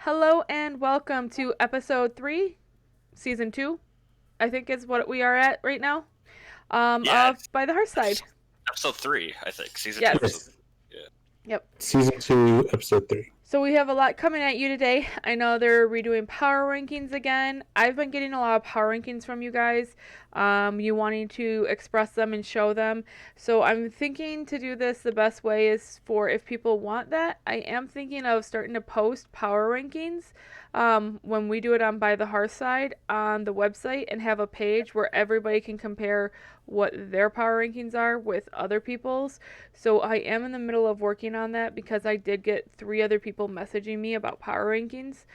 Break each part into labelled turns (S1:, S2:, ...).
S1: Hello and welcome to episode 3, season 2, I think is what we are at right now,
S2: Yeah,
S1: of By the Hearthside.
S2: episode 3, I think. Season 2,
S1: Yes.
S2: episode
S3: Yes.
S2: Yeah.
S1: Yep.
S3: Season 2, episode 3.
S1: So we have a lot coming at you today. I know they're redoing power rankings again. I've been getting a lot of power rankings from you guys, you wanting to express them and show them. So I'm thinking to do this the best way is for if people want that. I am thinking of starting to post power rankings when we do it on By the Hearthside on the website and have a page where everybody can compare what their power rankings are with other people's. So I am in the middle of working on that because I did get 3 other people messaging me about power rankings.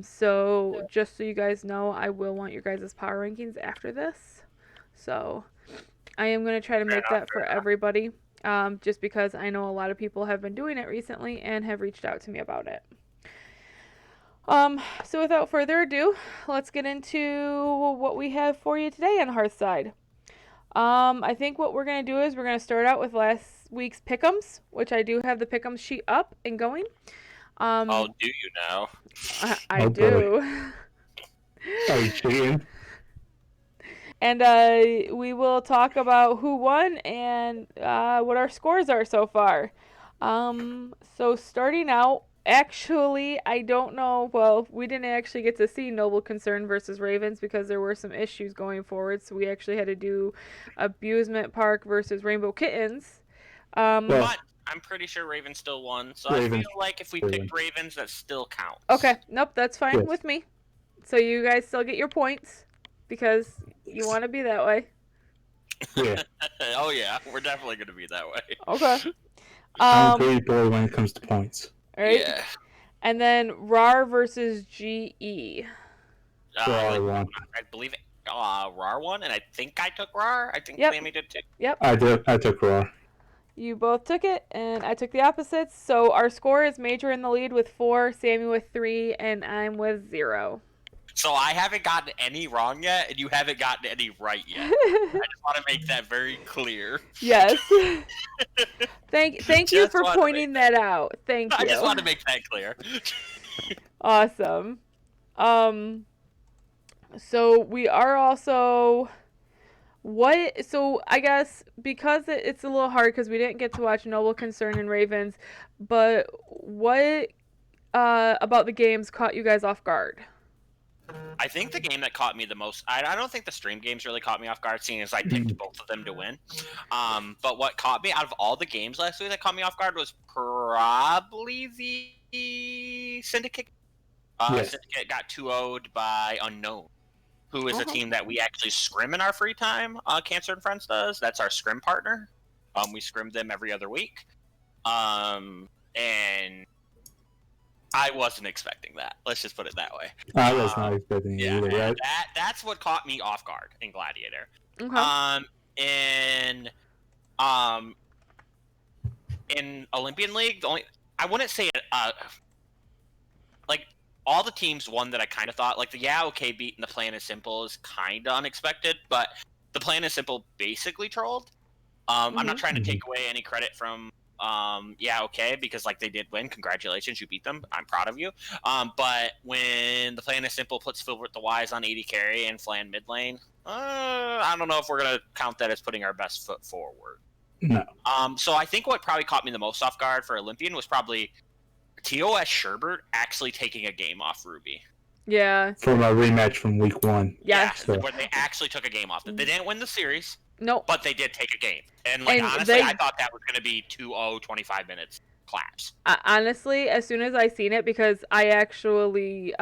S1: So just so you guys know, I will want your guys' power rankings after this. So I am going to try to make that for everybody, just because I know a lot of people have been doing it recently and have reached out to me about it. So without further ado, let's get into what we have for you today on Hearthside. I think what we're going to do is we're going to start out with last week's pick'ems, which I do have the pick'ems sheet up and going.
S2: Oh, do you now?
S1: I
S3: Oh,
S1: do.
S3: Are you cheating?
S1: And we will talk about who won and what our scores are so far. So starting out, actually, I don't know. Well, we didn't actually get to see Noble Concern versus Ravens because there were some issues going forward. So we actually had to do Abusement Park versus Rainbow Kittens.
S2: But I'm pretty sure Ravens still won, so I
S3: Ravens.
S2: feel like if we picked Ravens, that still counts.
S1: Okay, nope, that's fine
S3: Yes.
S1: with me. So you guys still get your points because you want to be that way.
S3: Yeah.
S2: Oh, yeah, we're definitely going to be that way.
S1: Okay.
S3: I'm a pretty boy when it comes to points.
S1: All right.
S2: Yeah.
S1: And then RAR versus GE.
S3: RAR won.
S2: I believe RAR won, and I think I took RAR. I think
S1: Yep.
S2: Sammy did too.
S1: Yep.
S3: I took RAR.
S1: You both took it, and I took the opposites. So our score is Major in the lead with 4, Sammy with 3, and I'm with 0.
S2: So I haven't gotten any wrong yet, and you haven't gotten any right yet. I just want to make that very clear.
S1: Yes. Thank you
S2: Just
S1: for
S2: wanted to
S1: pointing that out. Thank you.
S2: I just want to make that clear.
S1: Awesome. So we are also so I guess because it's a little hard because we didn't get to watch Noble Concern and Ravens, but what about the games caught you guys off guard?
S2: I think the game that caught me the most, I don't think the stream games really caught me off guard, seeing as I picked both of them to win. But what caught me out of all the games last week that caught me off guard was probably the Syndicate.
S3: Yes.
S2: Syndicate got 2-0'd by Unknown, who is a team that we actually scrim in our free time. Cancer and Friends does. That's our scrim partner. We scrim them every other week. And I wasn't expecting that. Let's just put it that way.
S3: I was not expecting it either, right?
S2: That's what caught me off guard in Gladiator.
S1: Okay.
S2: In Olympian League, I wouldn't say it. Like all the teams won that I kind of thought. Like the okay beating the Plan is Simple is kind of unexpected, but the Plan is Simple basically trolled. I'm not trying to take away any credit from okay, because like they did win. Congratulations, you beat them. I'm proud of you. But when the Plan is Simple puts Filbert the Wise on 80 carry and Flan mid lane, I don't know if we're gonna count that as putting our best foot forward.
S3: No.
S2: So I think what probably caught me the most off guard for Olympian was probably TES Sherbert actually taking a game off Ruby.
S1: Yeah.
S3: From a rematch from week 1.
S1: Yes.
S2: Yeah, where they actually took a game off. They didn't win the series.
S1: Nope.
S2: But they did take a game. And honestly, I thought that was going to be 2-0, 25 minutes claps.
S1: Honestly, as soon as I seen it, because I actually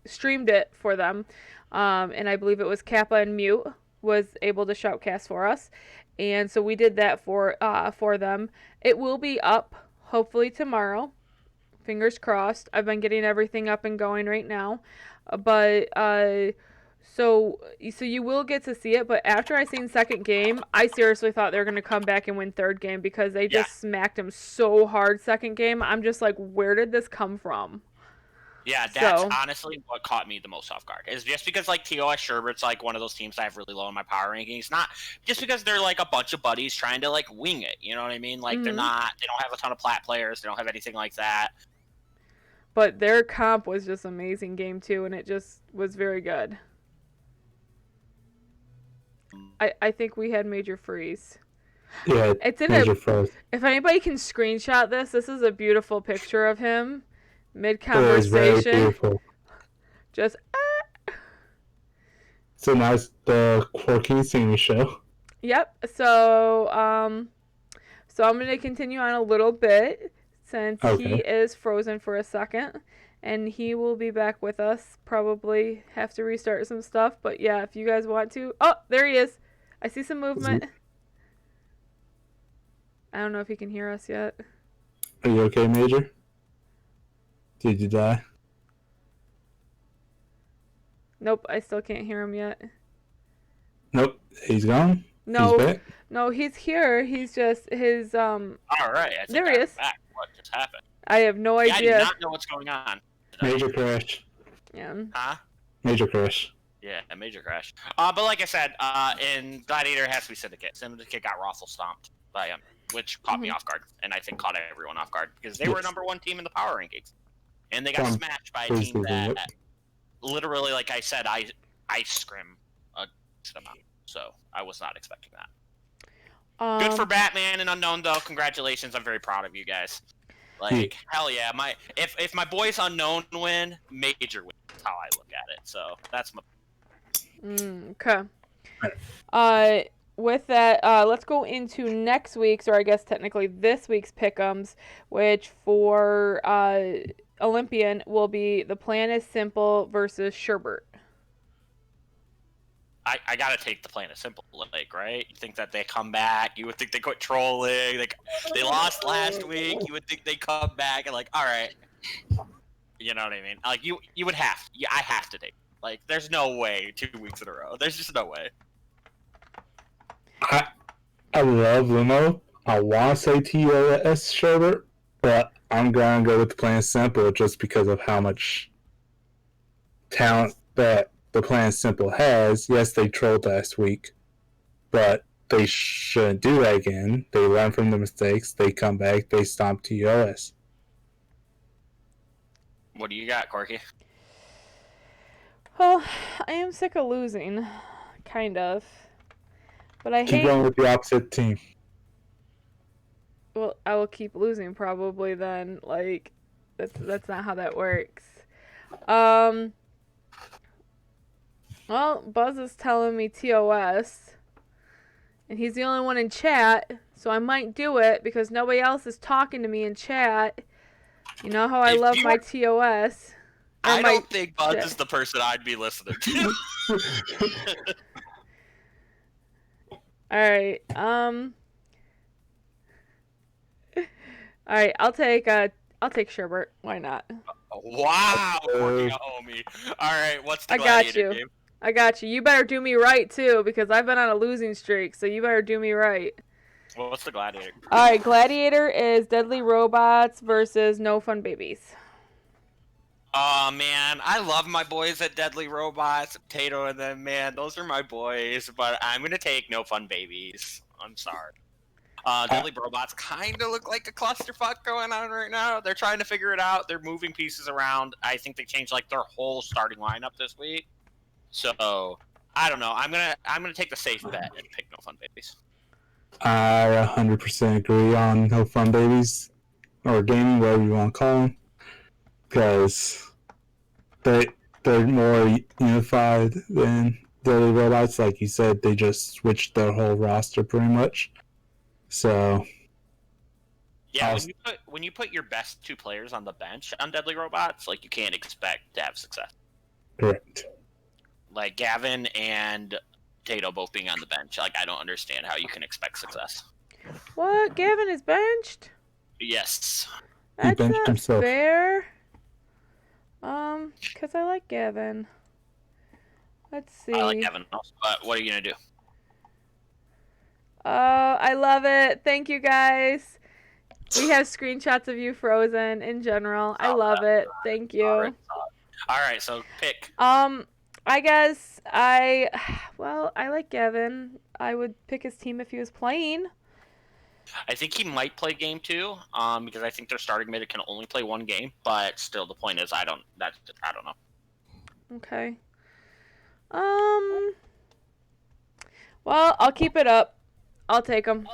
S1: streamed it for them, and I believe it was Kappa and Mute was able to shoutcast for us, and so we did that for them. It will be up hopefully tomorrow. Fingers crossed. I've been getting everything up and going right now, but so you will get to see it. But after I seen second game, I seriously thought they were going to come back and win third game because they just smacked him so hard second game. I'm just like, where did this come from?
S2: Yeah, that's honestly what caught me the most off guard. Is just because like TOS Sherbert's like one of those teams I have really low in my power rankings. Not just because they're like a bunch of buddies trying to like wing it. You know what I mean? Like they don't have a ton of plat players. They don't have anything like that.
S1: But their comp was just amazing game 2, and it just was very good. I think we had major freeze.
S3: Yeah,
S1: It's in
S3: major
S1: a.
S3: froze.
S1: If anybody can screenshot this, this is a beautiful picture of him mid
S3: It is very
S1: conversation.
S3: beautiful.
S1: Just
S3: So now it's the Quirky Singing Show.
S1: yep. So I'm gonna continue on a little bit since he
S3: Okay.
S1: is frozen for a second, and he will be back with us. Probably have to restart some stuff, but yeah, if you guys want to. Oh, there he is. I see some movement. I don't know if he can hear us yet.
S3: Are you okay, Major? Did you die?
S1: Nope, I still can't hear him yet.
S3: Nope. He's gone.
S1: No,
S3: He's back.
S1: no, he's here. He's just his
S2: All right, I think
S1: There he is.
S2: Back. What just happened?
S1: I have no
S2: Yeah, I
S1: idea.
S2: do not know what's going on.
S3: Major crash.
S1: Yeah.
S2: Huh?
S3: Major crash.
S2: Yeah, a major crash. But like I said, in Gladiator, it has to be Syndicate. Syndicate got Rothel stomped by him, which caught me off guard, and I think caught everyone off guard because they were number 1 team in the power rankings, and they got smashed by a team that, literally, like I said, I scrim a decent amount. So I was not expecting that. Good for Batman and Unknown, though. Congratulations! I'm very proud of you guys. Like hell yeah! If my boys Unknown win, major win. That's how I look at it. So that's my.
S1: Okay. With that, let's go into next week's, or I guess technically this week's pick'ems, which for Olympian will be The Plan is Simple versus Sherbert.
S2: I gotta take The Plan is Simple, like, right? You think that they come back? You would think they quit trolling. They lost last week. You would think they come back and like, all right, you know what I mean? Like you would have. Yeah, I have to take. Like, there's no way 2 weeks in a row. There's just no way.
S3: I love Limo. I want to say TES Sherbert, but I'm going to go with The Plan Simple just because of how much talent that The Plan Simple has. Yes, they trolled last week, but they shouldn't do that again. They learn from the mistakes. They come back. They stomp TOS.
S2: What do you got, Corky?
S1: Well, I am sick of losing, kind of. But I
S3: Keep
S1: hate.
S3: going with the opposite team.
S1: Well, I will keep losing probably then. Like, that's not how that works. Well, Buzz is telling me TOS, and he's the only one in chat, so I might do it because nobody else is talking to me in chat. You know how I love my TOS.
S2: I don't think Buzz is the person I'd be listening to.
S1: Alright, Alright, I'll take Sherbert. Why not?
S2: Wow, Corky, homie. Alright, what's the Gladiator game?
S1: I got you. You better do me right, too, because I've been on a losing streak, so you better do me right.
S2: Well, what's the Gladiator?
S1: Alright, Gladiator is Deadly Robots versus No Fun Babies.
S2: Oh, man, I love my boys at Deadly Robots, Potato and them, man. Those are my boys, but I'm going to take No Fun Babies. I'm sorry. Deadly Robots kind of look like a clusterfuck going on right now. They're trying to figure it out. They're moving pieces around. I think they changed, like, their whole starting lineup this week. So, I don't know. I'm gonna take the safe bet and pick No Fun Babies.
S3: I 100% agree on No Fun Babies, or gaming, whatever you want to call them, because they're more unified than Deadly Robots. Like you said, they just switched their whole roster pretty much. So
S2: yeah, when you put your best 2 players on the bench on Deadly Robots, like, you can't expect to have success.
S3: Correct.
S2: Like Gavin and Tato both being on the bench, like, I don't understand how you can expect success.
S1: What? Gavin is benched?
S2: Yes.
S1: That's
S3: benched
S1: not
S3: himself.
S1: fair. Because I like Gavin. Let's see.
S2: I like Gavin also, but what are you gonna do?
S1: Oh, I love it. Thank you, guys. We have screenshots of you frozen in general. I love it. Thank you.
S2: All right, so pick.
S1: I guess I like Gavin. I would pick his team if he was playing.
S2: I think he might play game 2, because I think their starting mid can only play 1 game. But still, the point is, I don't know.
S1: Okay. Um. Well, I'll keep it up. I'll take them.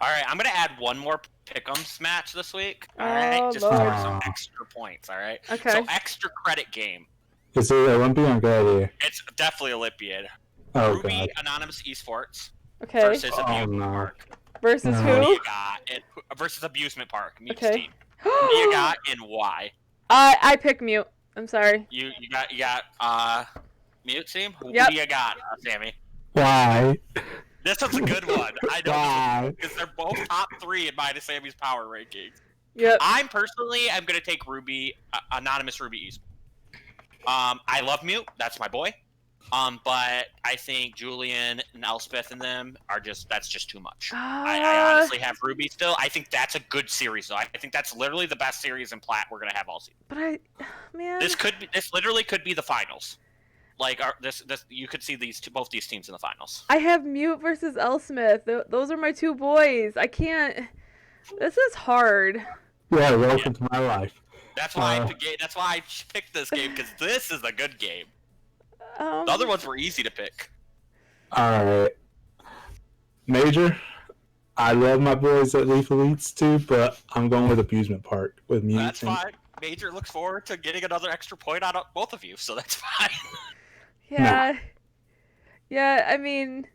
S2: All right, I'm gonna add one more pick'ems match this week. All right,
S1: Oh,
S2: just for
S1: Lord.
S2: some extra points. All right.
S1: Okay.
S2: So extra credit game.
S3: Is it Olympian? Good idea.
S2: It's definitely Olympiad.
S3: Oh
S2: Ruby
S3: god.
S2: Anonymous Esports
S1: Okay.
S2: versus
S3: Oh
S2: Amusement
S3: no.
S2: Park.
S1: Versus
S3: No.
S2: Who do
S1: who?
S2: you got? Versus Amusement Park. Mute's
S1: Okay.
S2: team. Who do you got and why?
S1: I pick mute. I'm sorry.
S2: You got Mute team. Who
S1: Yep.
S2: do you got, Sammy?
S3: Why?
S2: This one's a good one. I know
S3: Why?
S2: because they're both top 3 in mine and Sammy's power rankings.
S1: Yep.
S2: I'm gonna take Ruby, Anonymous Ruby East. I love Mute. That's my boy. But I think Julian and Elspeth and them are that's just too much. I honestly have Ruby still. I think that's a good series though. I think that's literally the best series in Plat we're gonna have all season.
S1: But man.
S2: This literally could be the finals. Like you could see both these teams in the finals.
S1: I have Mute versus Elsmith. Those are my 2 boys. I can't. This is hard.
S3: Yeah, welcome to my life.
S2: That's why I picked this game because this is a good game. The other ones were easy to pick.
S3: Alright. Major, I love my boys at Leaf Elites too, but I'm going with Abusement Park with Mute.
S2: That's fine. Major looks forward to getting another extra point out of both of you, so that's fine.
S1: Yeah. Nah. Yeah, I mean,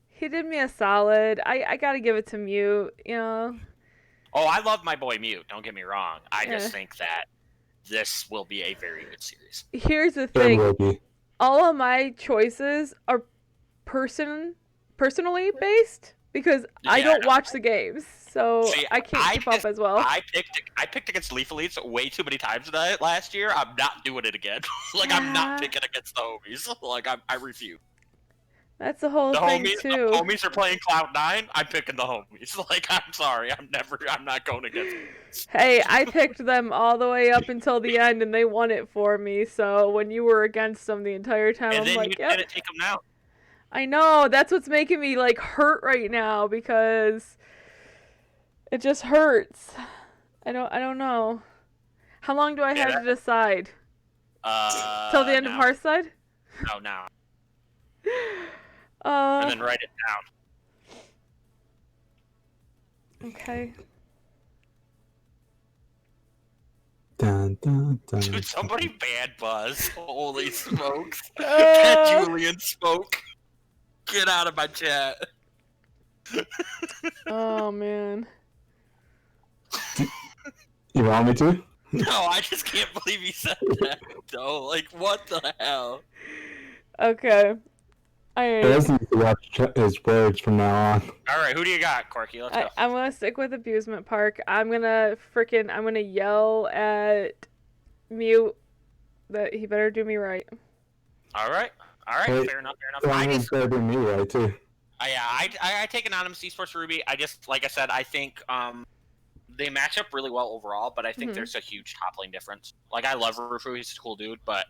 S1: he did me a solid. I gotta give it to Mute, you know.
S2: Oh, I love my boy Mute, don't get me wrong. I just think that this will be a very good series.
S1: Here's the
S3: It
S1: thing.
S3: will be.
S1: All of my choices are personally based because I don't watch the games, so
S2: See,
S1: I can't keep up as well.
S2: I picked against Leaf Elites way too many times last year. I'm not doing it again. I'm not picking against the homies. I refuse.
S1: That's the whole thing too.
S2: The homies are playing Cloud9. I'm picking the homies. I'm sorry. I'm not going against them.
S1: Hey, I picked them all the way up until the end, and they won it for me. So when you were against them the entire time, I'm like,
S2: yep. Didn't take them now.
S1: I know. That's what's making me hurt right now because it just hurts. I don't know. How long do I have to decide? Till the end of Hearthside?
S2: No, now. And then write it down.
S1: Okay.
S3: Dun, dun, dun.
S2: Dude, somebody ban Buzz. Holy smokes. Get Julian smoke. Get out of my chat.
S1: Oh, man.
S3: You want me to?
S2: No, I just can't believe he said that, though. What the hell?
S1: Okay.
S3: He doesn't need to watch his words from now on.
S2: Alright, who do you got, Corky? Let's go.
S1: I'm gonna stick with Abusement Park. I'm gonna yell at Mute that he better do me right.
S2: Alright,
S3: Hey,
S2: fair enough.
S3: I just better do me right too.
S2: I take Anonymous Esports Ruby. Like I said, I think they match up really well overall, but I think there's a huge top lane difference. I love Rufu, he's a cool dude, but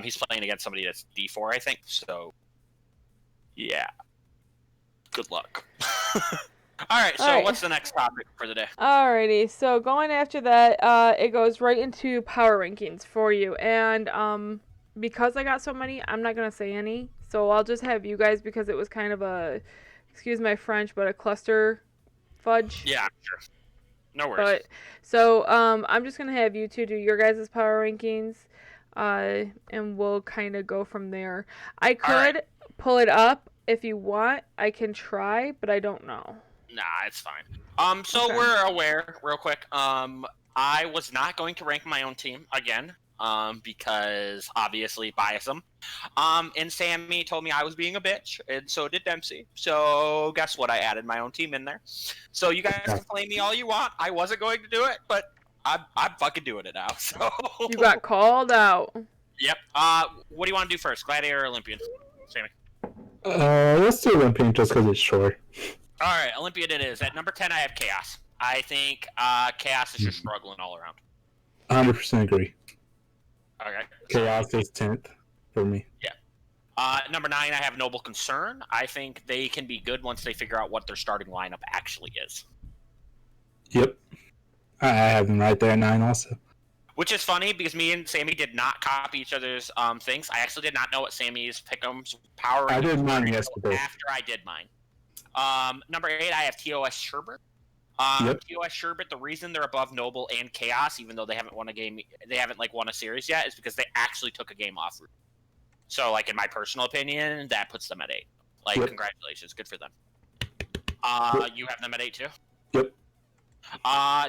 S2: he's playing against somebody that's D4, I think, so yeah. Good luck. Alright, so what's the next topic for the day?
S1: Alrighty, so going after that, it goes right into power rankings for you, and because I got so many, I'm not gonna say any, so I'll just have you guys because it was kind of a, excuse my French, but a cluster fudge.
S2: Yeah, sure. No worries.
S1: So I'm just gonna have you two do your guys' power rankings, and we'll kind of go from there. I could pull it up if you want. I can try, but I don't know.
S2: Nah, it's fine. So we're aware, real quick. I was not going to rank my own team again. Because obviously bias them. And Sammy told me I was being a bitch, and so did Dempsey. So guess what? I added my own team in there. So you guys can blame me all you want. I wasn't going to do it, but I'm fucking doing it now. So
S1: you got called out.
S2: Yep. What do you want to do first? Gladiator or Olympian? Sammy.
S3: Let's do Olympian just because it's short.
S2: All right, Olympian it is. At number 10, I have Chaos. I think Chaos is just struggling all around.
S3: 100% agree.
S2: Okay.
S3: Chaos is 10th for me.
S2: Yeah. Number 9, I have Noble Concern. I think they can be good once they figure out what their starting lineup actually is.
S3: Yep. I have them right there at 9 also.
S2: Which is funny because me and Sammy did not copy each other's things. I actually did not know what Sammy's pick'ems power
S3: I
S2: rankings
S3: did
S2: were
S3: mine
S2: until
S3: yesterday.
S2: after I did mine. Number 8, I have TOS Sherbert.
S3: Yep.
S2: TOS Sherbert, the reason they're above Noble and Chaos, even though they haven't won a game, they haven't won a series yet, is because they actually took a game off. So, in my personal opinion, that puts them at 8.
S3: Yep.
S2: Congratulations, good for them.
S3: Yep.
S2: You have them at 8 too.
S3: Yep.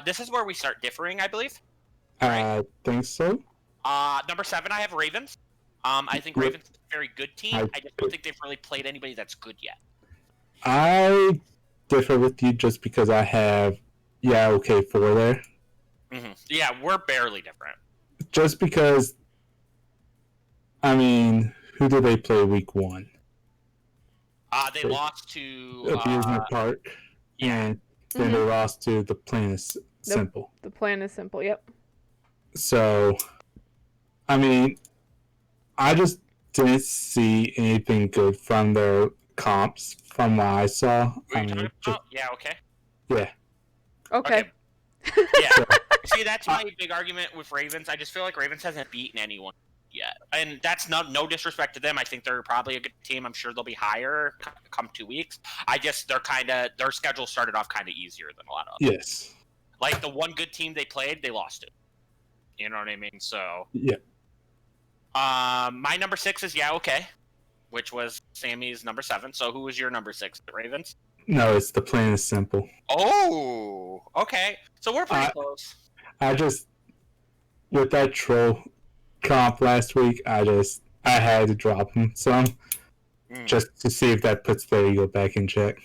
S2: This is where we start differing, I believe.
S3: I think so.
S2: Number 7, I have Ravens. I think Ravens is a very good team. I just don't think they've really played anybody that's good yet.
S3: I differ with you just because I have okay 4 there.
S2: Mm-hmm. Yeah, we're barely different.
S3: Just because, I mean, who did they play week 1?
S2: They lost to
S3: Amusement Park.
S2: Yeah.
S3: And then they lost to the Plan is Simple.
S1: The Plan is Simple, yep.
S3: So, I mean, I just didn't see anything good from their comps from what I saw.
S2: Yeah, okay.
S3: Yeah.
S1: Okay.
S2: Yeah. See, that's my big argument with Ravens. I just feel like Ravens hasn't beaten anyone yet. And that's no disrespect to them. I think they're probably a good team. I'm sure they'll be higher come 2 weeks. Their schedule started off kind of easier than a lot of others.
S3: Yes.
S2: The one good team they played, they lost it. You know what I mean? So
S3: yeah.
S2: My number 6 is okay, which was Sammy's number 7. So who was your number 6? The Ravens?
S3: No, it's the Plan is Simple.
S2: Oh, okay. So we're pretty close.
S3: I just with that troll comp last week, I had to drop him some just to see if that puts their ego back in check.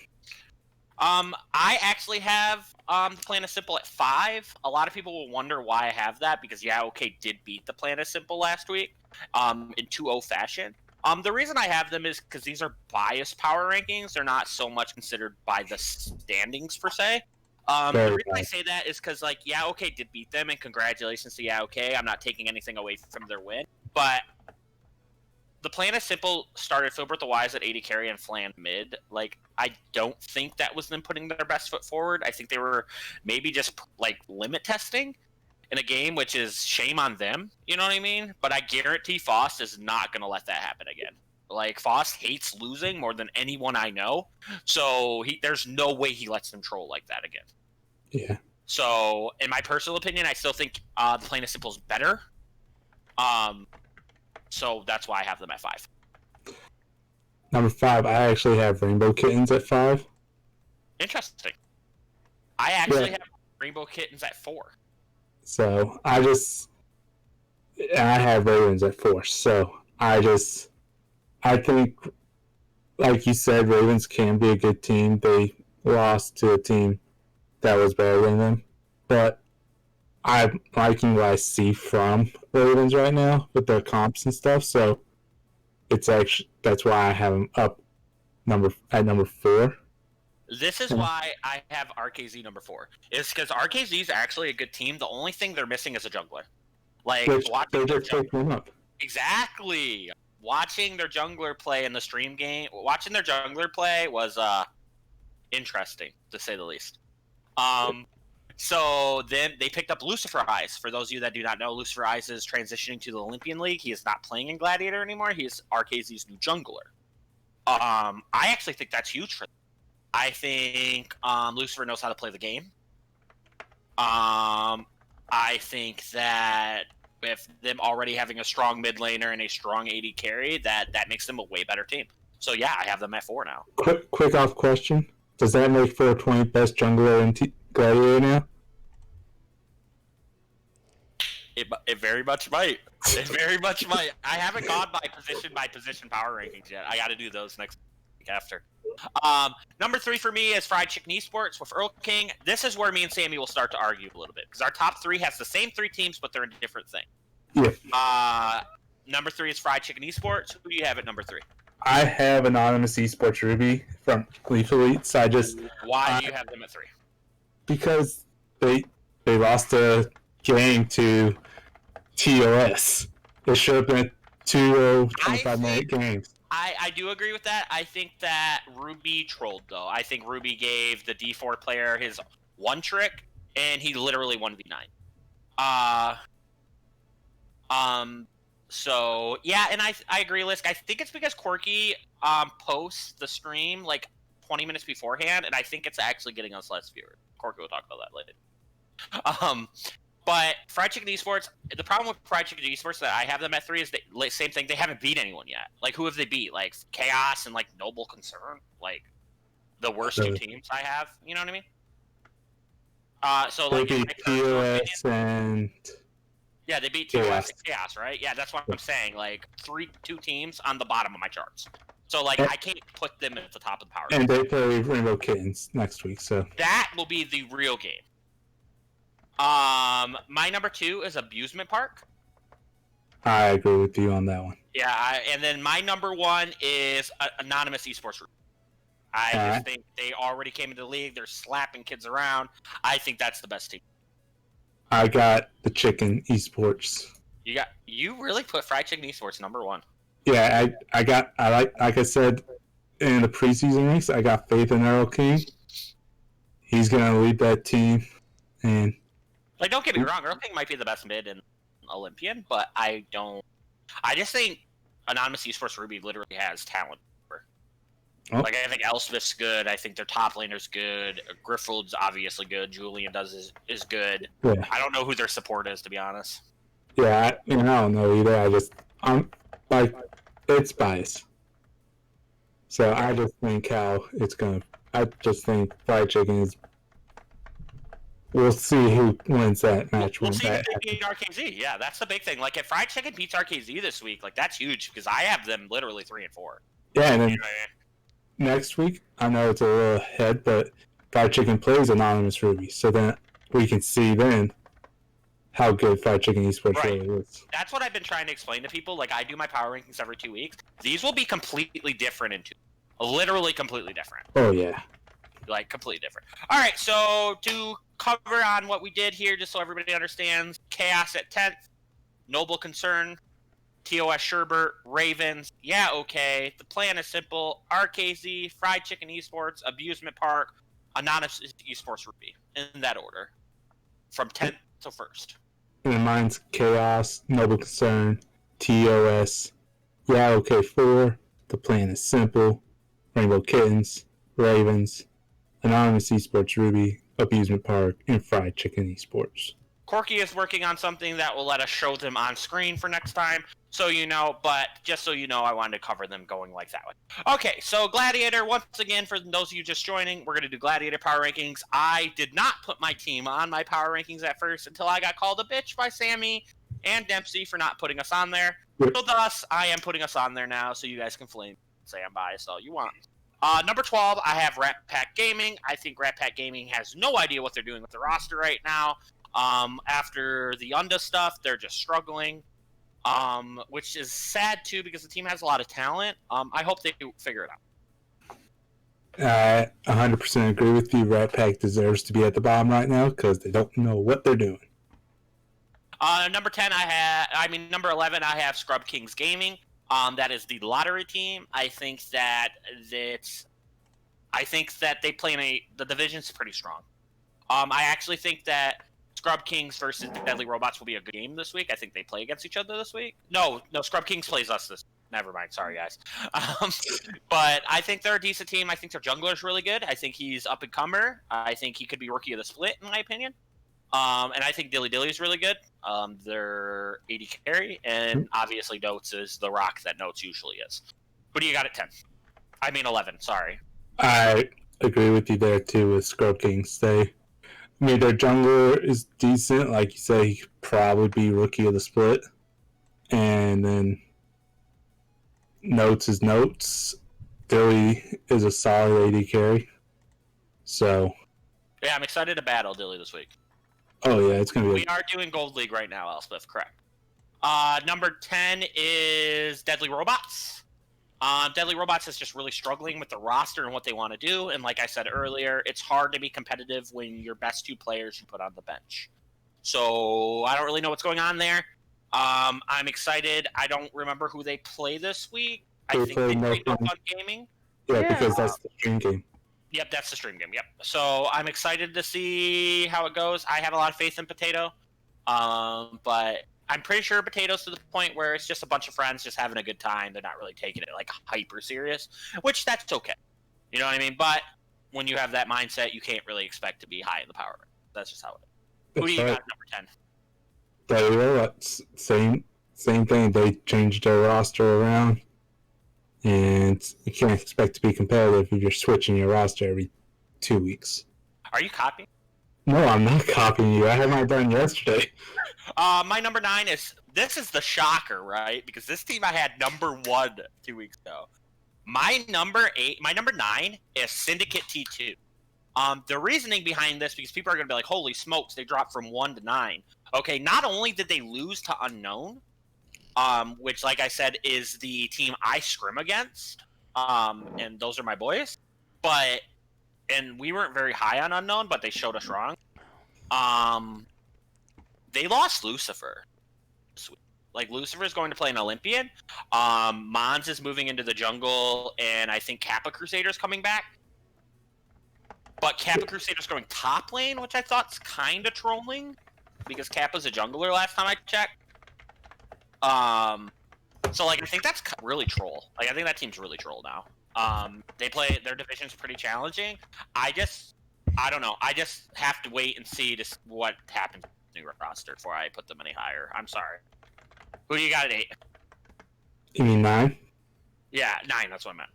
S2: I actually have the Plan is Simple at 5. A lot of people will wonder why I have that because did beat the Plan is Simple last week in 2-0 fashion. The reason I have them is because these are biased power rankings. They're not so much considered by the standings per se. The reason I say that is because did beat them, and congratulations to I'm not taking anything away from their win, but the Plan is Simple started Filbert the Wise at 80 carry and Flan mid. I don't think that was them putting their best foot forward. I think they were maybe just limit testing in a game, which is shame on them. You know what I mean? But I guarantee Foss is not going to let that happen again. Foss hates losing more than anyone I know. So there's no way he lets them troll like that again.
S3: Yeah.
S2: So in my personal opinion, I still think the Plan is Simple is better. So that's why I have them at 5.
S3: Number 5, I actually have Rainbow Kittens at 5.
S2: Interesting. I actually have Rainbow Kittens at 4.
S3: So I have Ravens at 4. So I think, like you said, Ravens can be a good team. They lost to a team that was better than them. But I'm liking what I see from Ravens right now with their comps and stuff. So that's why I have them up at number 4.
S2: This is why I have RKZ number 4. It's because RKZ is actually a good team. The only thing they're missing is a jungler.
S3: They just picked them up.
S2: Exactly. Watching their jungler play in the stream game, watching their jungler play was interesting to say the least. So then they picked up Lucifer Eyes. For those of you that do not know, Lucifer Eyes is transitioning to the Olympian League. He is not playing in Gladiator anymore. He is RKZ's new jungler. I actually think that's huge for them. I think Lucifer knows how to play the game. I think that with them already having a strong mid laner and a strong AD carry, that makes them a way better team. So yeah, I have them at 4 now.
S3: Quick off question. Does that make for a 20 best jungler in Gladiator now?
S2: It very much might. It very much might. I haven't gone by position power rankings yet. I got to do those next week after. Number 3 for me is Fried Chicken Esports with Earl King. This is where me and Sammy will start to argue a little bit because our top 3 has the same 3 teams, but they're in different things.
S3: Yeah.
S2: Number 3 is Fried Chicken Esports. Who do you have at number 3?
S3: I have Anonymous Esports Ruby from Leaf Elites.
S2: Why do you have them at 3?
S3: Because they lost a game to TES. It should have been 2 25-minute games.
S2: I do agree with that. I think that Ruby trolled, though. I think Ruby gave the D4 player his one trick, and he literally 1v9. So yeah, and I agree, Lisk. I think it's because Quirky posts the stream like 20 minutes beforehand, and I think it's actually getting us less viewers. Quirky will talk about that later. But Fried Chicken Esports, the problem with Fried Chicken Esports that I have them at 3 is they same thing. They haven't beat anyone yet. Like, who have they beat? Like Chaos and like Noble Concern, like the worst two teams I have. You know what I mean? So like
S3: They beat TES and
S2: yeah, they beat TES and Chaos, right? Yeah, that's what I'm saying. Like two teams on the bottom of my charts. So like I can't put them at the top of the power.
S3: And they play Rainbow Kittens next week, so
S2: that will be the real game. My number 2 is Abusement Park.
S3: I agree with you on that one.
S2: Yeah, and then my number 1 is Anonymous Esports. I just think they already came into the league. They're slapping kids around. I think that's the best team.
S3: I got the Chicken Esports.
S2: You really put Fried Chicken Esports number 1.
S3: Yeah, like I said in the preseason race, I got faith in Earl King. He's gonna lead that team, and
S2: like, don't get me wrong, Earl King might be the best mid in Olympian, but I just think Anonymous Esports Ruby literally has talent. Oh. Like, I think Elspeth's good. I think their top laner's good. Griffald's obviously good. Julian is good. Yeah. I don't know who their support is, to be honest.
S3: Yeah, I don't know either. I'm like, it's bias. So I just think I just think Fried Chicken is. We'll see who wins that match.
S2: We'll see if they beat RKZ. Yeah, that's the big thing. Like, if Fried Chicken beats RKZ this week, like, that's huge because I have them literally 3 and 4.
S3: Yeah, and then next week, I know it's a little ahead, but Fried Chicken plays Anonymous Ruby, so then we can see then how good Fried Chicken Esports really is.
S2: That's what I've been trying to explain to people. Like, I do my power rankings every 2 weeks. These will be completely different in 2. Literally completely different.
S3: Oh, yeah.
S2: Like, completely different. All right, so to cover on what we did here, just so everybody understands, Chaos at 10th, Noble Concern, TOS Sherbert, Ravens, yeah, okay. The plan is simple. RKZ, Fried Chicken Esports, Abusement Park, Anonymous Esports Ruby. In that order. From 10th to 1st.
S3: And mine's Chaos, Noble Concern, TOS, yeah, okay, 4. The plan is simple. Rainbow Kittens, Ravens, Anonymous Esports Ruby, Abusement Park, and Fried Chicken Esports.
S2: Corky is working on something that will let us show them on screen for next time, so you know, but just so you know, I wanted to cover them going like that way. Okay, so Gladiator, once again, for those of you just joining, we're going to do Gladiator Power Rankings. I did not put my team on my Power Rankings at first until I got called a bitch by Sammy and Dempsey for not putting us on there. So thus, I am putting us on there now, so you guys can flame and say I'm biased all you want. Number 12, I have Rat Pack Gaming. I think Rat Pack Gaming has no idea what they're doing with the roster right now. After the Unda stuff, they're just struggling, which is sad too because the team has a lot of talent. I hope they figure it out.
S3: I 100% agree with you. Rat Pack deserves to be at the bottom right now because they don't know what they're doing.
S2: Number 10, number 11, I have Scrub Kings Gaming. That is the lottery team. I think that they play the division's pretty strong. I actually think that Scrub Kings versus Deadly Robots will be a good game this week. I think they play against each other this week. No, Scrub Kings plays us this. Never mind. Sorry, guys. But I think they're a decent team. I think their jungler's really good. I think he's up and comer. I think he could be rookie of the split, in my opinion. And I think Dilly Dilly's really good. They're 80 carry, and obviously Notes is the rock that Notes usually is. What do you got at 10? 11, sorry.
S3: I agree with you there, too, with Scrub Kings. Their jungler is decent. Like you say, he could probably be rookie of the split. And then Notes is Notes. Dilly is a solid 80 carry. So.
S2: Yeah, I'm excited to battle Dilly this week.
S3: Oh, yeah, it's going to be...
S2: We are doing Gold League right now, Elspeth, correct. Number 10 is Deadly Robots. Deadly Robots is just really struggling with the roster and what they want to do. And like I said earlier, it's hard to be competitive when your best 2 players you put on the bench. So I don't really know what's going on there. I'm excited. I don't remember who they play this week. I
S3: They
S2: think
S3: play
S2: they
S3: No
S2: play No
S3: Fun.
S2: Fun Gaming.
S3: Yeah,
S1: Yeah.
S3: because that's the stream game.
S2: Yep, that's the stream game. Yep. So I'm excited to see how it goes. I have a lot of faith in Potato, but I'm pretty sure Potato's to the point where it's just a bunch of friends just having a good time. They're not really taking it like hyper serious, which that's okay. You know what I mean? But when you have that mindset, you can't really expect to be high in the power. That's just how it is. Who do
S3: That's
S2: you
S3: right.
S2: got at number 10?
S3: They will. Same thing. They changed their roster around, and you can't expect to be competitive if you're switching your roster every 2 weeks.
S2: Are you copying?
S3: No, I'm not copying you. I had mine done yesterday.
S2: My number 9 is this is the shocker, right? Because this team I had number 1 2 weeks ago. My number 9 is Syndicate T2. The reasoning behind this, because people are going to be like, holy smokes, they dropped from 1 to 9. Okay, not only did they lose to Unknown, which, like I said, is the team I scrim against, and those are my boys, and we weren't very high on Unknown, but they showed us wrong. They lost Lucifer. Like, Lucifer's going to play an Olympian. Mons is moving into the jungle, and I think Kappa Crusader's coming back. But Kappa Crusader's going top lane, which I thought's kind of trolling, because Kappa's a jungler last time I checked. So, like, I think that's really troll. Like, I think that team's really troll now. Their division's pretty challenging. I don't know. I just have to wait and see what happens with the new roster before I put them any higher. I'm sorry. Who do you got at 8?
S3: You mean 9?
S2: Yeah, 9. That's what I meant.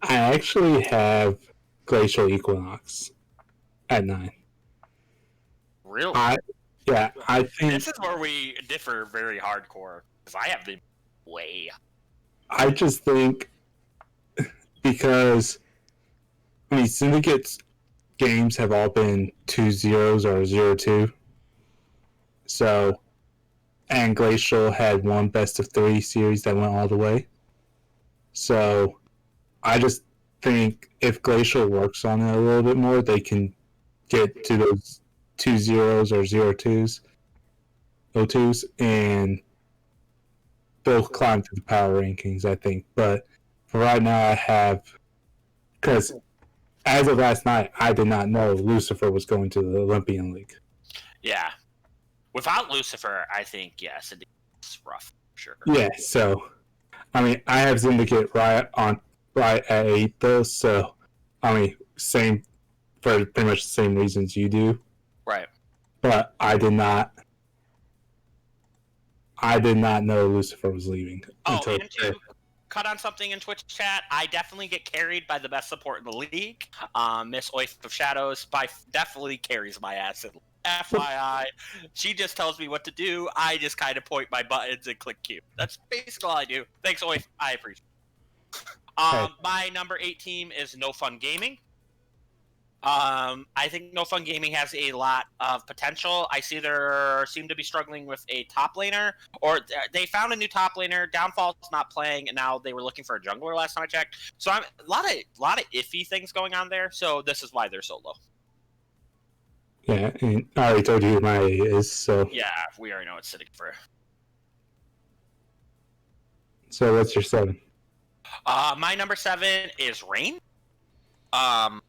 S3: I actually have Glacial Equinox at 9.
S2: Really?
S3: I think
S2: This is where we differ very hardcore, because I have them way.
S3: I just think because Syndicate's games have all been 2-0s or 0-2. So, and Glacial had one best of 3 series that went all the way. So, I just think if Glacial works on it a little bit more, they can get to those 2-0s or 0-2s, 0-2s, and they'll climb to the power rankings, I think. But for right now, I have, because as of last night, I did not know Lucifer was going to the Olympian League.
S2: Yeah. Without Lucifer, I think, yes, it's rough, for sure.
S3: Yeah, so, I mean, I have Syndicate right at 8, though, so, I mean, same, for pretty much the same reasons you do.
S2: Right.
S3: But I did not know Lucifer was leaving.
S2: Oh, and to cut on something in Twitch chat, I definitely get carried by the best support in the league. Miss Oath of Shadows definitely carries my ass. FYI, she just tells me what to do. I just kind of point my buttons and click Q. That's basically all I do. Thanks, Oath. I appreciate it. My number 8 team is No Fun Gaming. I think No Fun Gaming has a lot of potential. I see they seem to be struggling with a top laner, or they found a new top laner. Downfall's not playing, and now they were looking for a jungler last time I checked. So a lot of iffy things going on there. So this is why they're so low.
S3: Yeah, and I already told you who my 8 is, so.
S2: Yeah, we already know it's sitting for.
S3: So what's your 7?
S2: My number 7 is Rain. I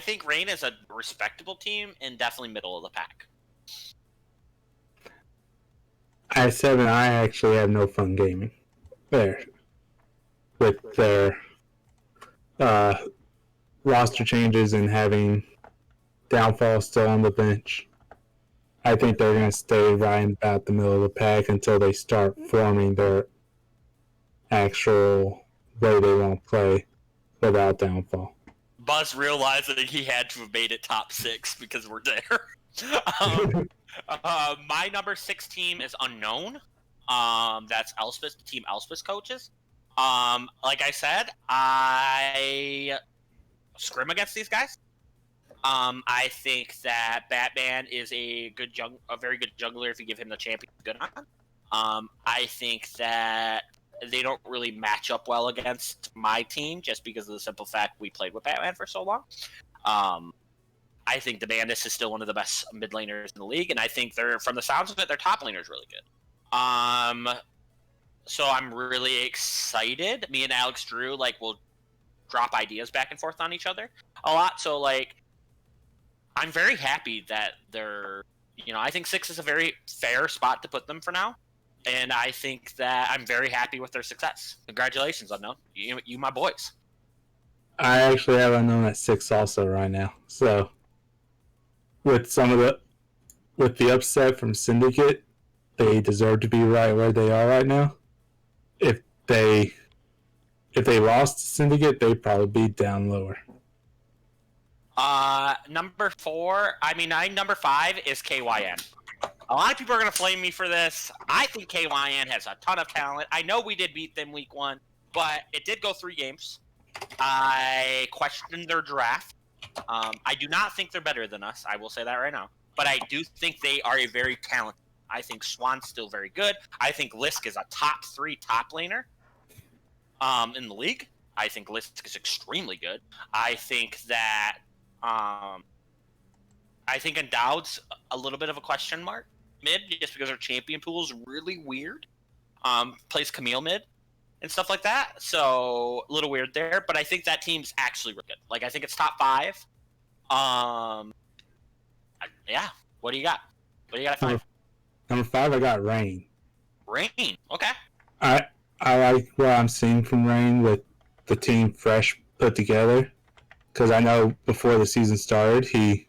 S2: think Rain is a respectable team and definitely middle of the pack.
S3: At 7, I actually have No Fun Gaming. There. With their roster changes and having Downfall still on the bench, I think they're going to stay right about the middle of the pack until they start forming their actual way they want to play without Downfall.
S2: Buzz realized that he had to have made it top 6 because we're there. My number 6 team is Unknown. That's Elspeth, the team Elspeth coaches. Like I said, I scrim against these guys. I think that Batman is a very good jungler if you give him the champion good on. I think that they don't really match up well against my team just because of the simple fact we played with Batman for so long. I think the Bandits is still one of the best mid laners in the league, and I think from the sounds of it, their top laner is really good. So I'm really excited. Me and Alex Drew will drop ideas back and forth on each other a lot. So I'm very happy that they're, I think 6 is a very fair spot to put them for now. And I think that I'm very happy with their success. Congratulations, Unknown. You my boys.
S3: I actually have Unknown at 6 also right now. So with the upset from Syndicate, they deserve to be right where they are right now. If they lost to Syndicate, they'd probably be down lower.
S2: Number 4, number 5 is KYN. A lot of people are going to flame me for this. I think KYN has a ton of talent. I know we did beat them week 1, but it did go 3 games. I questioned their draft. I do not think they're better than us. I will say that right now. But I do think they are a very talented. I think Swan's still very good. I think Lisk is a top 3 top laner in the league. I think Lisk is extremely good. I think that I think Endowed's a little bit of a question mark mid, just because our champion pool is really weird. Plays Camille mid and stuff like that, so a little weird there. But I think that team's actually really good. I think it's top 5. Yeah. What do you got? What do you got at 5?
S3: Number 5, I got Rain.
S2: Rain. Okay.
S3: I like what I'm seeing from Rain with the team fresh put together. Because I know before the season started, he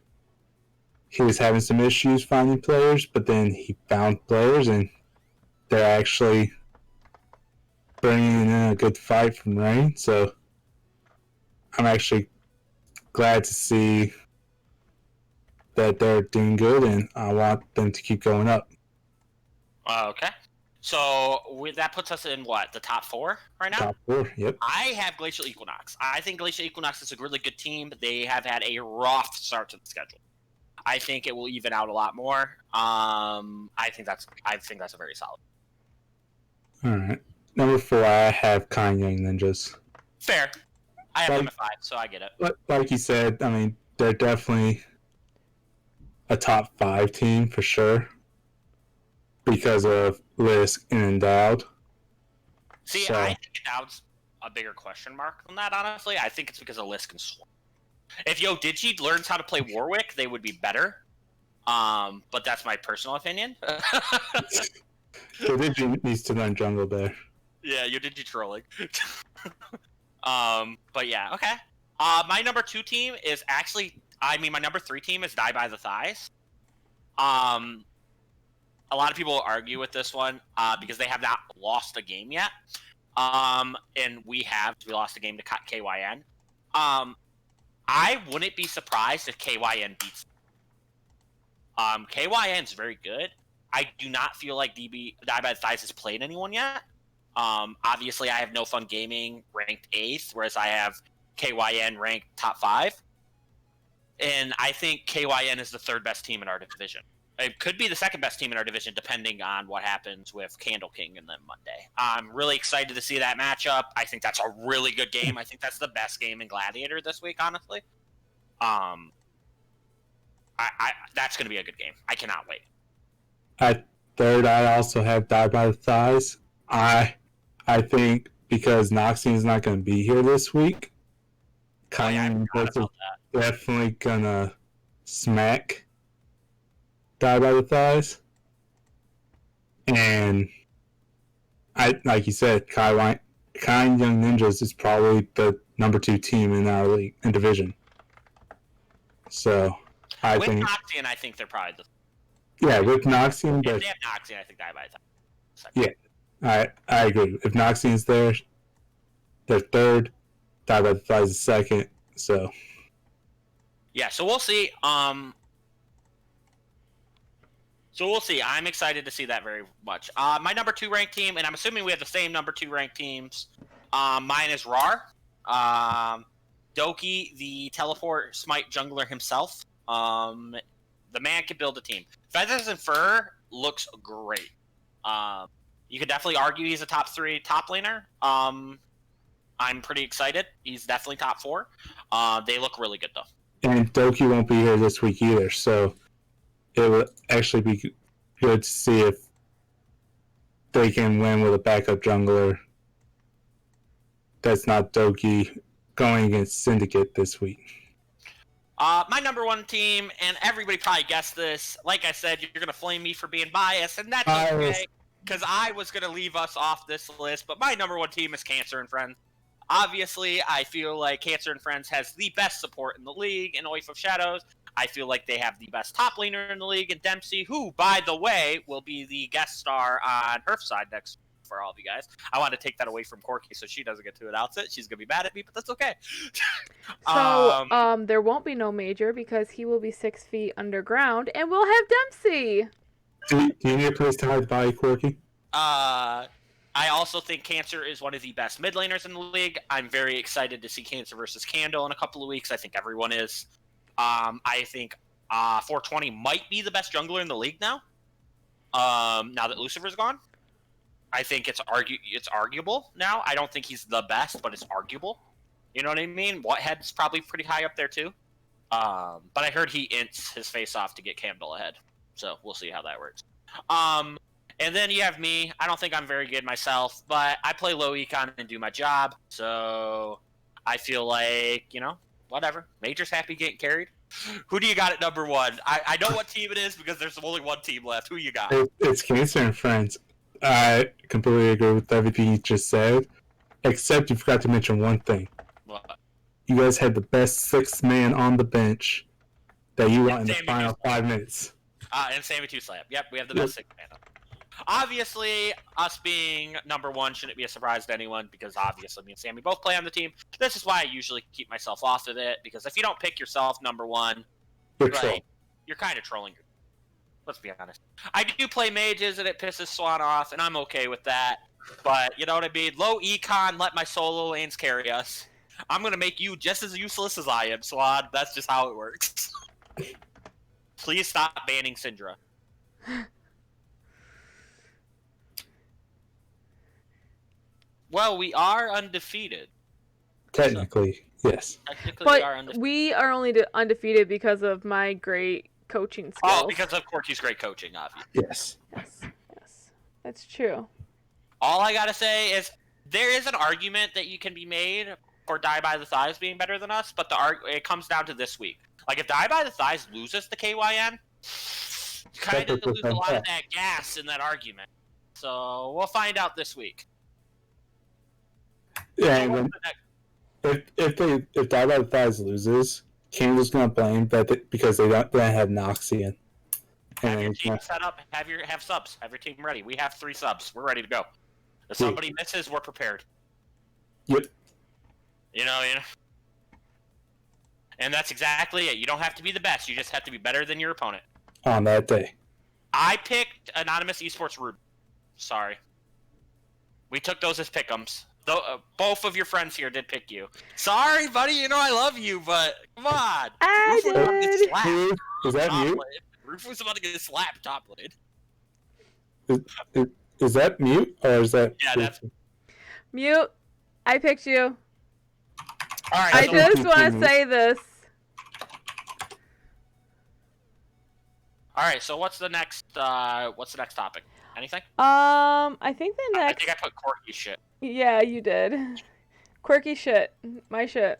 S3: was having some issues finding players, but then he found players, and they're actually bringing in a good fight from Rain. So I'm actually glad to see that they're doing good, and I want them to keep going up.
S2: Okay. So that puts us in what, the top 4 right now?
S3: Top 4, yep.
S2: I have Glacial Equinox. I think Glacial Equinox is a really good team, but they have had a rough start to the schedule. I think it will even out a lot more. I think that's a very solid.
S3: All right. Number 4, I have Kind Young Ninjas.
S2: Fair. I have them at 5, so I get it.
S3: But like you said, they're definitely a top 5 team for sure because of Lisk and Endowed.
S2: See, I think Endowed's a bigger question mark than that, honestly. I think it's because of Lisk and Swarm. If Digi learns how to play Warwick, they would be better. But that's my personal opinion.
S3: Digi needs to learn Jungle Bear.
S2: Yeah, Digi trolling. But yeah, okay. My number 2 team is actually, my number 3 team is Die by the Thighs. A lot of people argue with this one because they have not lost a game yet. And we lost a game to KYN. I wouldn't be surprised if KYN beats them. KYN's very good. I do not feel like Die by the Thighs has played anyone yet. Obviously, I have No Fun Gaming ranked 8th, whereas I have KYN ranked top 5. And I think KYN is the 3rd best team in our division. It could be the 2nd best team in our division, depending on what happens with Candle King and then Monday. I'm really excited to see that matchup. I think that's a really good game. I think that's the best game in Gladiator this week, honestly. That's going to be a good game. I cannot wait.
S3: At 3rd, I also have Die by the Thighs. I think because Noxian's not going to be here this week, Kind is definitely going to smack Die by the Thighs. And like you said, Kind Young Ninjas is probably the number 2 team in our league and division. So I
S2: with
S3: think
S2: Noxian, I think they're probably
S3: with Noxian,
S2: if they have Noxian, I think Die by the Thighs.
S3: Yeah, I agree. If Noxian's there, they're 3rd. Die by the Thighs is 2nd. So
S2: yeah, so we'll see. I'm excited to see that very much. My number 2 ranked team, and I'm assuming we have the same number 2 ranked teams. Mine is Rar. Doki, the teleport smite jungler himself. The man can build a team. Feathers and Fur looks great. You could definitely argue he's a top 3 top laner. I'm pretty excited. He's definitely top 4. They look really good, though.
S3: And Doki won't be here this week either, so it would actually be good to see if they can win with a backup jungler that's not Doki going against Syndicate this week.
S2: My number one team, and everybody probably guessed this. Like I said, you're going to flame me for being biased, and that's okay, because I was going to leave us off this list, but my number one team is Cancer and Friends. Obviously, I feel like Cancer and Friends has the best support in the league in Oath of Shadows. I feel like they have the best top laner in the league in Dempsey, who, by the way, will be the guest star on Hearthside next for all of you guys. I want to take that away from Corky so she doesn't get to announce it. She's going to be mad at me, but that's okay.
S1: So, there won't be no Major because he will be 6 feet underground, and we'll have Dempsey.
S3: Do you need a place to hide the body, Corky?
S2: I also think Cancer is one of the best mid laners in the league. I'm very excited to see Cancer versus Candle in a couple of weeks. I think everyone is. I think 420 might be the best jungler in the league now. Now that Lucifer's gone. I think it's arguable now. I don't think he's the best, but it's arguable. You know what I mean? Whathead's probably pretty high up there too. But I heard he ints his face off to get Candle ahead. So we'll see how that works. And then you have me. I don't think I'm very good myself, but I play low econ and do my job. So I feel like, whatever. Major's happy getting carried. Who do you got at number one? I know what team it is because there's only one team left. Who you got?
S3: It's Cancer and Friends. I completely agree with everything you just said, except you forgot to mention one thing.
S2: What?
S3: You guys had the best 6th man on the bench that you want in the final 5 minutes.
S2: And Sammy 2 Slab. Yep, we have the best 6th man. Obviously, us being number one shouldn't be a surprise to anyone because obviously me and Sammy both play on the team. This is why I usually keep myself off of it, because if you don't pick yourself number one, you're kind of trolling. Let's be honest. I do play mages and it pisses Swan off, and I'm okay with that. But, you know what I mean? Low econ, let my solo lanes carry us. I'm going to make you just as useless as I am, Swan. That's just how it works. Please stop banning Syndra. Well, we are undefeated.
S3: Technically, yes.
S2: Technically,
S1: But
S2: we are undefeated.
S1: we are only undefeated because of my great coaching skills.
S2: Oh, because of Corky's great coaching, obviously.
S3: Yes.
S1: Yes. That's true.
S2: All I gotta say is there is an argument that you can be made for Die by the Thighs being better than us, but it comes down to this week. Like, if Die by the Thighs loses to KYN, you kind of lose a lot of that gas in that argument. So we'll find out this week.
S3: Yeah, and then if Die by the Thighs loses, Canada's gonna blame that because they don't have Noxian.
S2: Have your team set up. Have subs. Have your team ready. We have 3 subs. We're ready to go. If somebody misses, we're prepared.
S3: Yep.
S2: You know. And that's exactly it. You don't have to be the best. You just have to be better than your opponent.
S3: On that day.
S2: I picked Anonymous Esports Rude. Sorry. We took those as pick'ems. Both of your friends here did pick you. Sorry, buddy. I love you, but come on.
S1: I did.
S3: Is that mute?
S2: Rufus about to get slapped top lane.
S3: Is that mute or is that?
S2: Yeah, that's
S1: mute. I picked you.
S2: All right.
S1: I just want to say this.
S2: All right. So what's the next topic? Anything?
S1: I think the next.
S2: I think I put Corky shit.
S1: Yeah, you did. Quirky shit. My shit.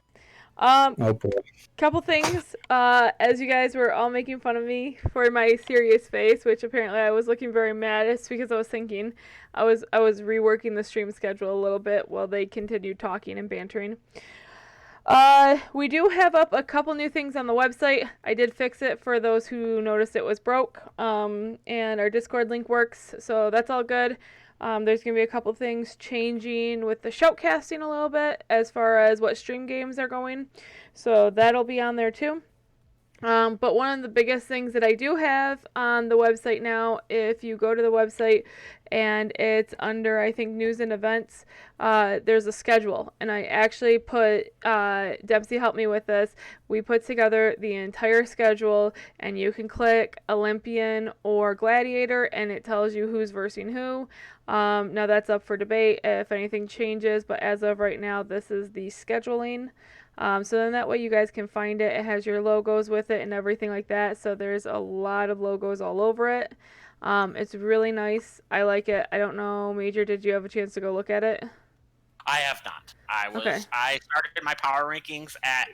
S3: Oh boy.
S1: Couple things. As you guys were all making fun of me for my serious face, which apparently I was looking very mad. It's because I was thinking. I was reworking the stream schedule a little bit while they continued talking and bantering. We do have up a couple new things on the website. I did fix it for those who noticed it was broke. And our Discord link works, so that's all good. There's going to be a couple things changing with the shoutcasting a little bit as far as what stream games are going. So that'll be on there too. But one of the biggest things that I do have on the website now, if you go to the website and it's under, I think, news and events, there's a schedule. And I actually put, Dempsey helped me with this. We put together the entire schedule and you can click Olympian or Gladiator and it tells you who's versing who. Now that's up for debate if anything changes, but as of right now, this is the scheduling. So then that way you guys can find it. It has your logos with it and everything like that. So there's a lot of logos all over it. It's really nice. I like it. I don't know, Major, did you have a chance to go look at it?
S2: I have not.
S1: Okay.
S2: I started my power rankings at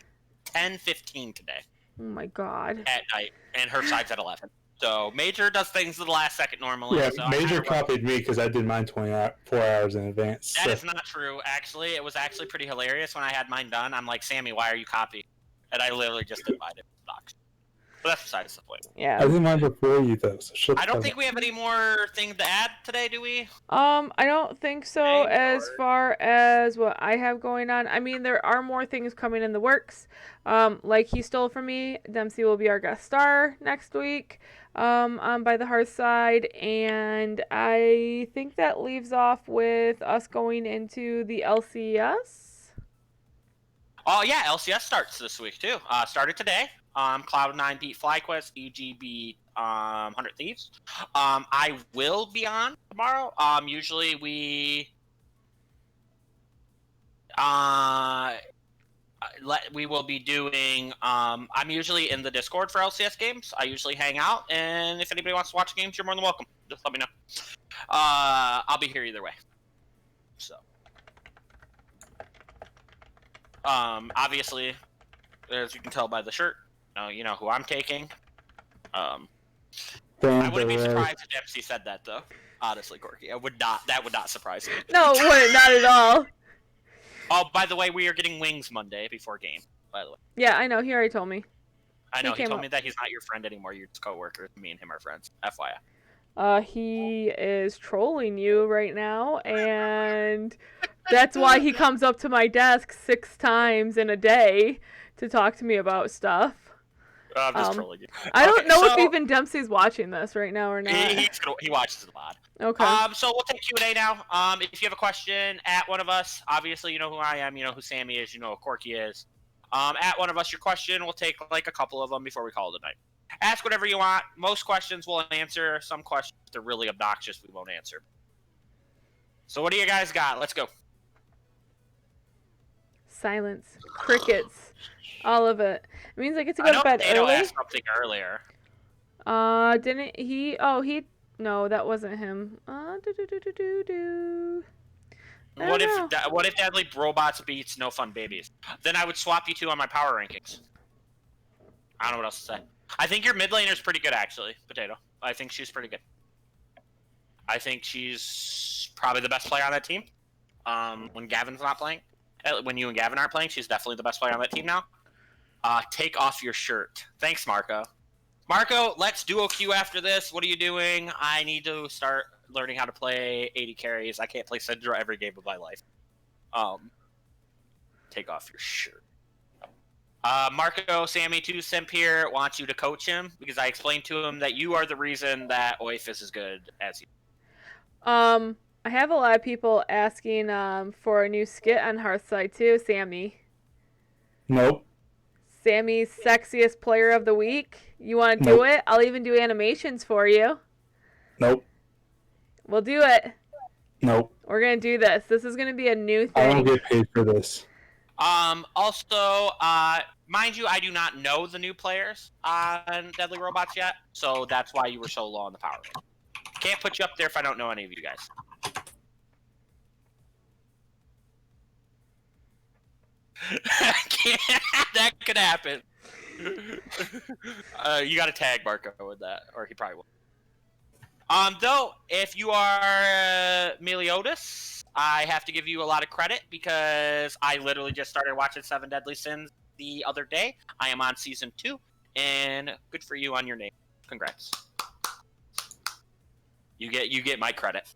S2: 10:15 today
S1: Oh my god.
S2: at night, and Hearthside's at 11. So Major does things to the last second normally.
S3: Yeah,
S2: So I
S3: Major
S2: kinda
S3: copied me because I did mine 4 hours in advance.
S2: That
S3: So.
S2: is not true. Actually, it was actually pretty hilarious when I had mine done. I'm like, Sammy, why are you copying? And I literally just did mine in stocks. But that's besides the point.
S3: I
S1: Yeah.
S3: did mine before you though, so shut
S2: I
S3: the
S2: don't
S3: fuck
S2: think
S3: up.
S2: we have any more things to add today, do we?
S1: I don't think so
S2: Okay,
S1: as
S2: or-
S1: far as what I have going on. I mean, there are more things coming in the works. Like he stole from me, Dempsey will be our guest star next week. On by the Hearthside, and I think that leaves off with us going into the LCS.
S2: Oh yeah, LCS starts this week too. Started today. Cloud9 beat FlyQuest. EG beat 100 Thieves. I will be on tomorrow. Usually we will be doing. I'm usually in the Discord for LCS games. I usually hang out, and if anybody wants to watch games, you're more than welcome. Just let me know. I'll be here either way. So, obviously, as you can tell by the shirt, you know who I'm taking. I wouldn't be surprised if Dempsey said that though. Honestly, Corky, I would not. That would not surprise me.
S1: No, it wouldn't, not at all.
S2: Oh, by the way, we are getting wings Monday before game. By the way,
S1: Yeah, I know. He already told me.
S2: I know he
S1: came
S2: told
S1: up.
S2: me that he's not your friend anymore. You're just coworkers. Me and him are friends. FYI.
S1: He is trolling you right now, and that's why he comes up to my desk 6 times in a day to talk to me about stuff.
S2: I'm just trolling you.
S1: I don't know if
S2: so-
S1: even Dempsey's watching this right now or not.
S2: He watches it a lot.
S1: Okay.
S2: So we'll take Q&A now. If you have a question at one of us, obviously you know who I am, you know who Sammy is, you know who Corky is. At one of us, your question, we'll take like a couple of them before we call it a night. Ask whatever you want. Most questions we'll answer. Some questions, if they're really obnoxious, we won't answer. So what do you guys got? Let's go.
S1: Silence. Crickets. All of it. It means I get to go to bed
S2: Potato
S1: early.
S2: asked something earlier.
S1: Didn't he? Oh, he. No, that wasn't him. Do.
S2: What if Deadly Robots beats No Fun Babies? Then I would swap you two on my power rankings. I don't know what else to say. I think your mid laner's pretty good, actually, Potato. I think she's pretty good. I think she's probably the best player on that team. When Gavin's not playing, when you and Gavin aren't playing, she's definitely the best player on that team now. Take off your shirt. Thanks, Marco. Marco, let's duo queue after this. What are you doing? I need to start learning how to play 80 carries. I can't play Syndra every game of my life. Take off your shirt. Marco, Sammy, 2 Simp here, wants you to coach him because I explained to him that you are the reason that Oif is as good as you.
S1: I have a lot of people asking for a new skit on Hearthside too, Sammy.
S3: Nope.
S1: Sammy's sexiest player of the week. You want to do it? I'll even do animations for you.
S3: Nope.
S1: We'll do it.
S3: Nope.
S1: We're going to do this. This is going to be a new
S3: I don't
S1: thing.
S3: get paid for this.
S2: Also, mind you, I do not know the new players on Deadly Robots yet, so that's why you were so low on the power. Can't put you up there if I don't know any of you guys. That could happen. You got to tag Marco with that, or he probably will. Though, if you are Meliodas, I have to give you a lot of credit because I literally just started watching 7 Deadly Sins the other day. I am on season 2, and good for you on your name. Congrats. You get my credit.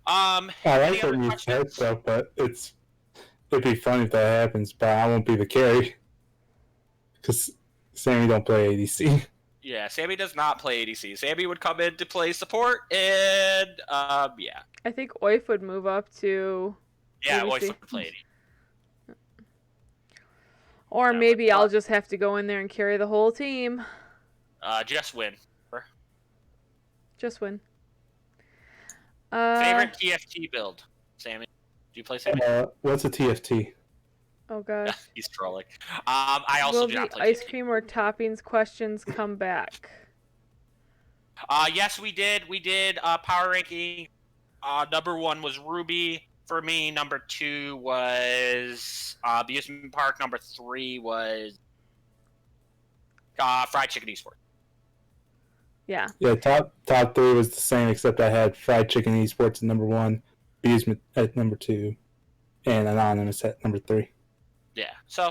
S3: I like what you said stuff, but it'd be funny if that happens, but I won't be the carry. Because Sammy don't play ADC.
S2: Yeah, Sammy does not play ADC. Sammy would come in to play support, and yeah.
S1: I think Oif would move up to
S2: Yeah,
S1: ADC.
S2: Oif would play ADC.
S1: Or maybe I'll just have to go in there and carry the whole team.
S2: Just win.
S1: Just win.
S2: Favorite TFT build, Sammy? Do you play Sammy?
S3: What's a TFT?
S1: Oh gosh.
S2: He's trolling. I also
S1: Will
S2: do
S1: the
S2: not play
S1: ice
S2: TFT.
S1: cream or toppings questions come back?
S2: Yes, we did. We did power ranking. Number 1 was Ruby for me. Number 2 was Amusement Park. Number 3 was Fried Chicken Esports.
S1: Yeah.
S3: Yeah, top three was the same, except I had Fried Chicken Esports at number 1, Beesman at number 2, and Anonymous at number 3.
S2: Yeah. So,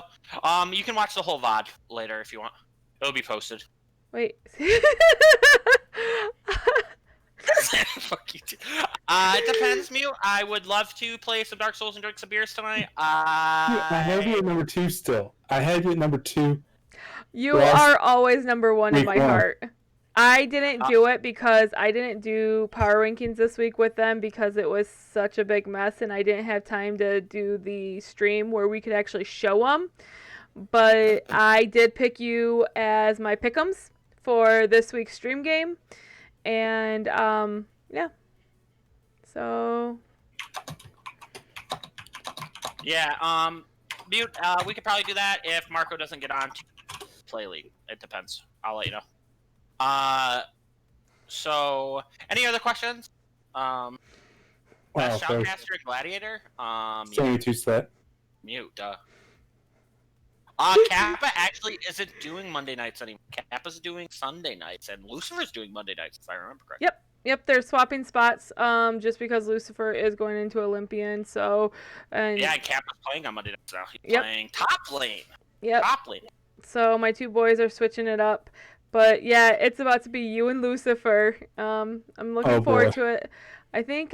S2: you can watch the whole VOD later if you want. It'll be posted.
S1: Wait.
S2: Fuck you too. It depends, Mew. I would love to play some Dark Souls and drink some beers tonight.
S3: I have you at number 2 still. I had you at number 2.
S1: You
S3: Last
S1: are always number 1 in
S3: week
S1: my
S3: one.
S1: heart. I didn't do it because I didn't do power rankings this week with them because it was such a big mess and I didn't have time to do the stream where we could actually show them. But I did pick you as my pick'ems for this week's stream game. And, yeah. So...
S2: Yeah, Mute, we could probably do that if Marco doesn't get on to play League. It depends. I'll let you know. So, any other questions? Best
S3: Wow,
S2: Shoutcaster and Gladiator?
S3: Sammy Two Slap.
S2: Mute, Kappa actually isn't doing Monday nights anymore. Kappa's doing Sunday nights, and Lucifer's doing Monday nights, if I remember correctly.
S1: Yep, they're swapping spots just because Lucifer is going into Olympian, so... And,
S2: Yeah, and Kappa's playing on Monday nights now. He's
S1: Yep.
S2: playing top lane.
S1: Yep.
S2: Top lane.
S1: So my two boys are switching it up. But yeah, it's about to be you and Lucifer. I'm looking forward to it. I think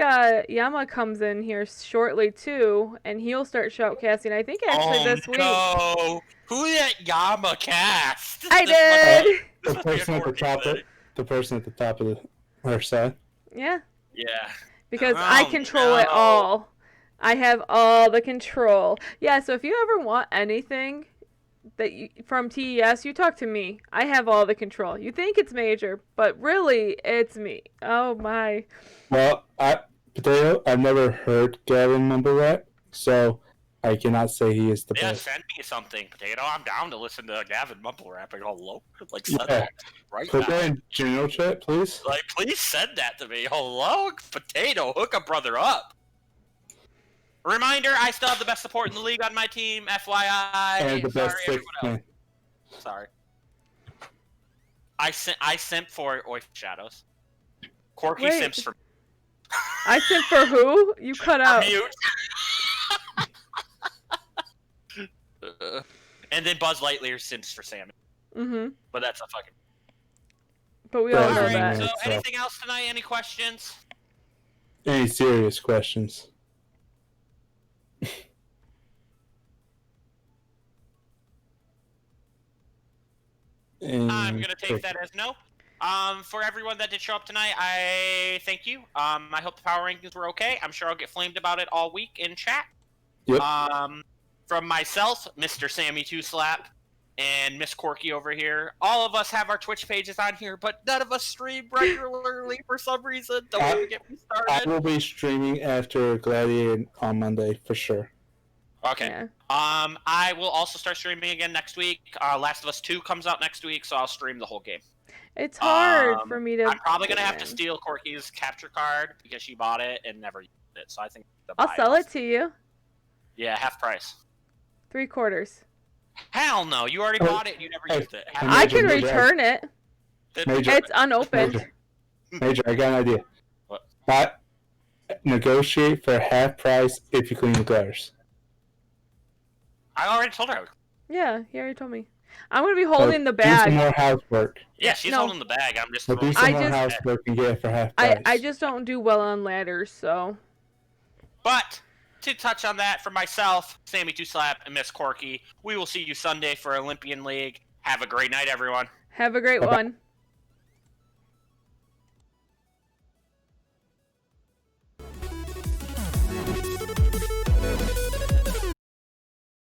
S1: Yama comes in here shortly too, and he'll start shoutcasting. I think actually this week.
S2: No. Who that Yama cast?
S1: I did.
S3: The person at the top. The person at the top of the Hearthside.
S1: Yeah.
S2: Yeah.
S1: Because I control it all. I have all the control. Yeah. So if you ever want anything that from TES, you talk to me. I have all the control. You think it's Major, but really it's me. Oh my.
S3: Well, Potato, I've never heard Gavin mumble rap, so I cannot say he is the best.
S2: Send me something, Potato. I'm down to listen to Gavin mumble rapping all low. Like,
S3: Yeah.
S2: send that right
S3: Put
S2: now.
S3: that in general chat, please.
S2: Like, please send that to me. Hello, Potato. Hook a brother up. Reminder, I still have the best support in the league on my team. FYI.
S3: And the best
S2: Sorry,
S3: sixth
S2: everyone
S3: man.
S2: else. Sorry. I simp for Oif Shadows. Corky
S1: Wait.
S2: simps for
S1: I said for who? You cut out.
S2: Mute. And then Buzz Lightyear simps for Salmon.
S1: Mm-hmm.
S2: But that's a fucking...
S1: But we all know
S2: Alright,
S1: that.
S2: so
S3: so-
S2: anything else tonight? Any questions?
S3: Any serious questions?
S2: I'm gonna take that as no. For everyone that did show up tonight, I thank you. I hope the power rankings were okay. I'm sure I'll get flamed about it all week in chat.
S3: Yep.
S2: From myself, Mr. Sammy Two Slap, and Miss Corky over here. All of us have our Twitch pages on here, but none of us stream regularly for some reason. Don't even get me
S3: I
S2: started.
S3: will be streaming after Gladiator on Monday for sure.
S2: Okay.
S1: Yeah.
S2: I will also start streaming again next week. Last of Us 2 comes out next week, so I'll stream the whole game.
S1: It's hard for me to.
S2: I'm probably gonna
S1: get
S2: have to
S1: in.
S2: steal Corky's capture card because she bought it and never used it. So I think
S1: I'll sell it to you.
S2: Yeah, half price.
S1: 3/4.
S2: Hell no! You already bought it. And you never used it.
S3: I
S1: I
S3: Major,
S1: can
S3: Major,
S1: return it.
S3: Major.
S1: It's unopened.
S3: Major, I got an idea.
S2: What?
S3: Negotiate for half price if you clean the gutters.
S2: I already told her.
S1: Yeah, he already told me. I'm gonna be holding the
S3: Do some
S1: bag.
S3: more housework.
S2: Yeah, she's
S1: No.
S2: holding the bag. I'm just.
S3: So do
S2: holding
S3: some
S1: I
S3: more
S1: just-
S3: housework and get it for half price.
S1: I just don't do well on ladders, so.
S2: But to touch on that, for myself, Sammy Two Slap, and Miss Corky, we will see you Sunday for Olympian League. Have a great night, everyone.
S1: Have a great
S3: Bye-bye.
S1: one.